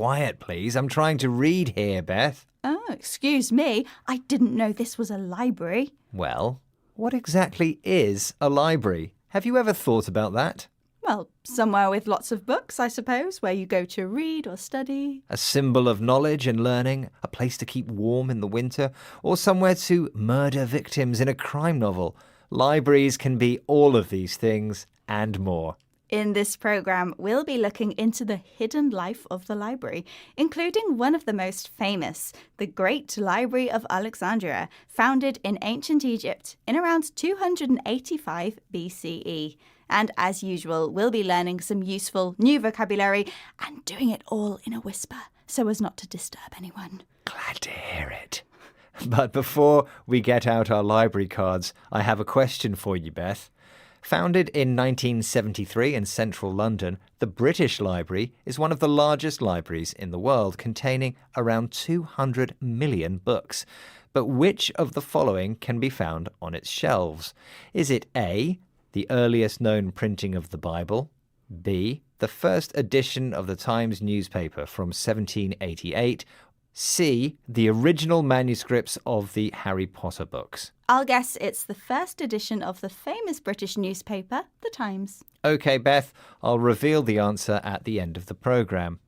quiet, please. I'm trying to read here, Beth. Oh, excuse me. I didn't know this was a library. Well, what exactly is a library? Have you ever thought about that? Well, somewhere with lots of books, I suppose, where you go to read or study. A symbol of knowledge and learning, a place to keep warm in the winter, or somewhere to murder victims in a crime novel. Libraries can be all of these things and more. In this programme, we'll be looking into the hidden life of the library, including one of the most famous, the Great Library of Alexandria, founded in ancient Egypt in around 285 BCE. And as usual, we'll be learning some useful new vocabulary and doing it all in a whisper so as not to disturb anyone. Glad to hear it. But before we get out our library cards, I have a question for you, Beth. Founded in 1973 in central London, the British Library is one of the largest libraries in the world, containing around 200 million books. But which of the following can be found on its shelves? Is it A, the earliest known printing of the Bible, B, the first edition of the Times newspaper from 1788, C, the original manuscripts of the Harry Potter books? I'll guess it's the first edition of the famous British newspaper, The Times. OK, Beth, I'll reveal the answer at the end of the programme.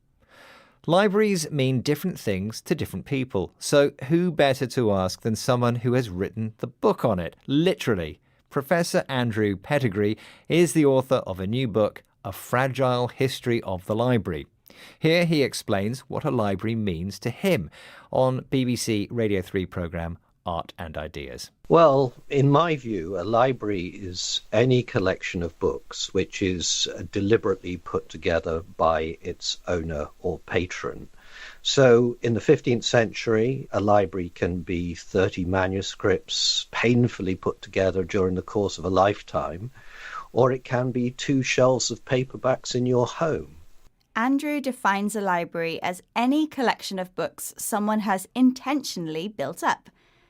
Libraries mean different things to different people, so who better to ask than someone who has written the book on it, literally. Professor Andrew Pettigrew is the author of a new book, A Fragile History of the Library. Here he explains what a library means to him on BBC Radio 3 programme Art and Ideas. Well, in my view, a library is any collection of books which is deliberately put together by its owner or patron. So in the 15th century, a library can be 30 manuscripts painfully put together during the course of a lifetime, or it can be 2 shelves of paperbacks in your home. Andrew defines a library as any collection of books someone has intentionally built up.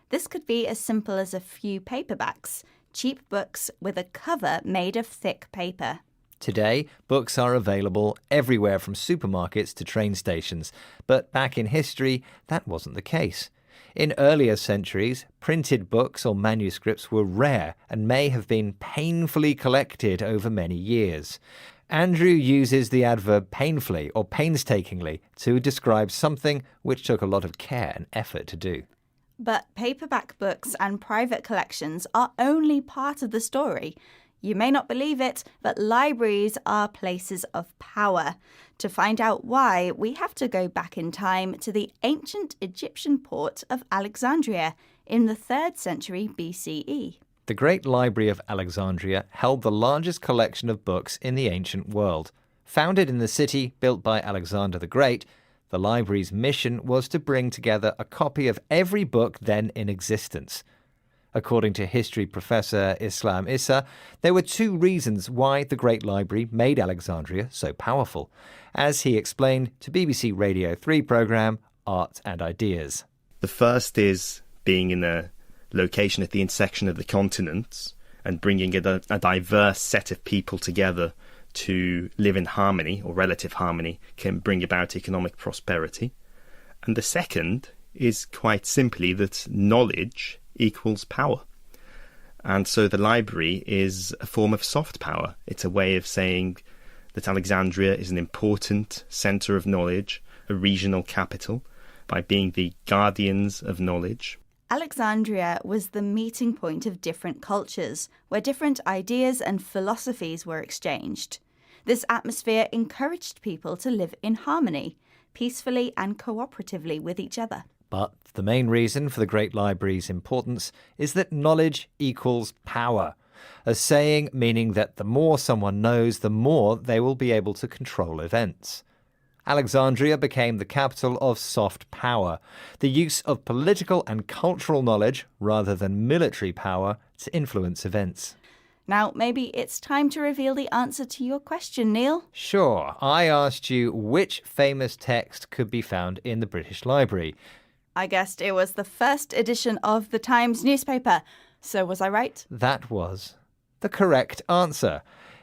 This could be as simple as a few paperbacks, cheap books with a cover made of thick paper. Today, books are available everywhere from supermarkets to train stations, but back in history, that wasn't the case. In earlier centuries, printed books or manuscripts were rare and may have been painfully collected over many years. Andrew uses the adverb painfully or painstakingly to describe something which took a lot of care and effort to do. But paperback books and private collections are only part of the story. You may not believe it, but libraries are places of power. To find out why, we have to go back in time to the ancient Egyptian port of Alexandria in the 3rd century BCE. The Great Library of Alexandria held the largest collection of books in the ancient world. Founded in the city built by Alexander the Great, the library's mission was to bring together a copy of every book then in existence. According to history professor Islam Issa, there were 2 reasons why the Great Library made Alexandria so powerful, as he explained to BBC Radio 3 programme Art and Ideas. The first is being in a location at the intersection of the continents and bringing a diverse set of people together to live in harmony, or relative harmony, can bring about economic prosperity. And the second is quite simply that knowledge equals power. And so the library is a form of soft power. It's a way of saying that Alexandria is an important centre of knowledge, a regional capital, by being the guardians of knowledge. Alexandria was the meeting point of different cultures, where different ideas and philosophies were exchanged. This atmosphere encouraged people to live in harmony, peacefully and cooperatively with each other. But the main reason for the Great Library's importance is that knowledge equals power, a saying meaning that the more someone knows, the more they will be able to control events. Alexandria became the capital of soft power, the use of political and cultural knowledge rather than military power to influence events. Now, maybe it's time to reveal the answer to your question, Neil. Sure, I asked you which famous text could be found in the British Library. I guessed it was the first edition of the Times newspaper. So was I right? That was the correct answer.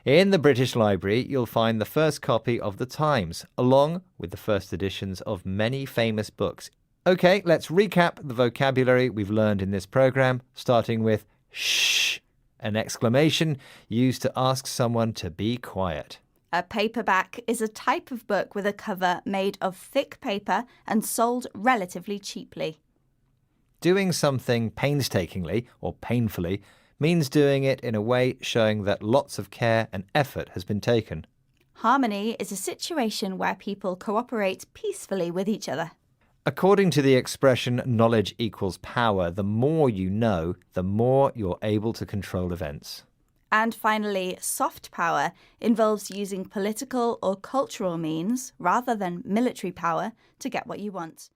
In the British Library, you'll find the first copy of the Times, along with the first editions of many famous books. Okay, let's recap the vocabulary we've learned in this program, starting with shh, an exclamation used to ask someone to be quiet. A paperback is a type of book with a cover made of thick paper and sold relatively cheaply. Doing something painstakingly or painfully means doing it in a way showing that lots of care and effort has been taken. Harmony is a situation where people cooperate peacefully with each other. According to the expression knowledge equals power, the more you know, the more you're able to control events. And finally, soft power involves using political or cultural means rather than military power to get what you want.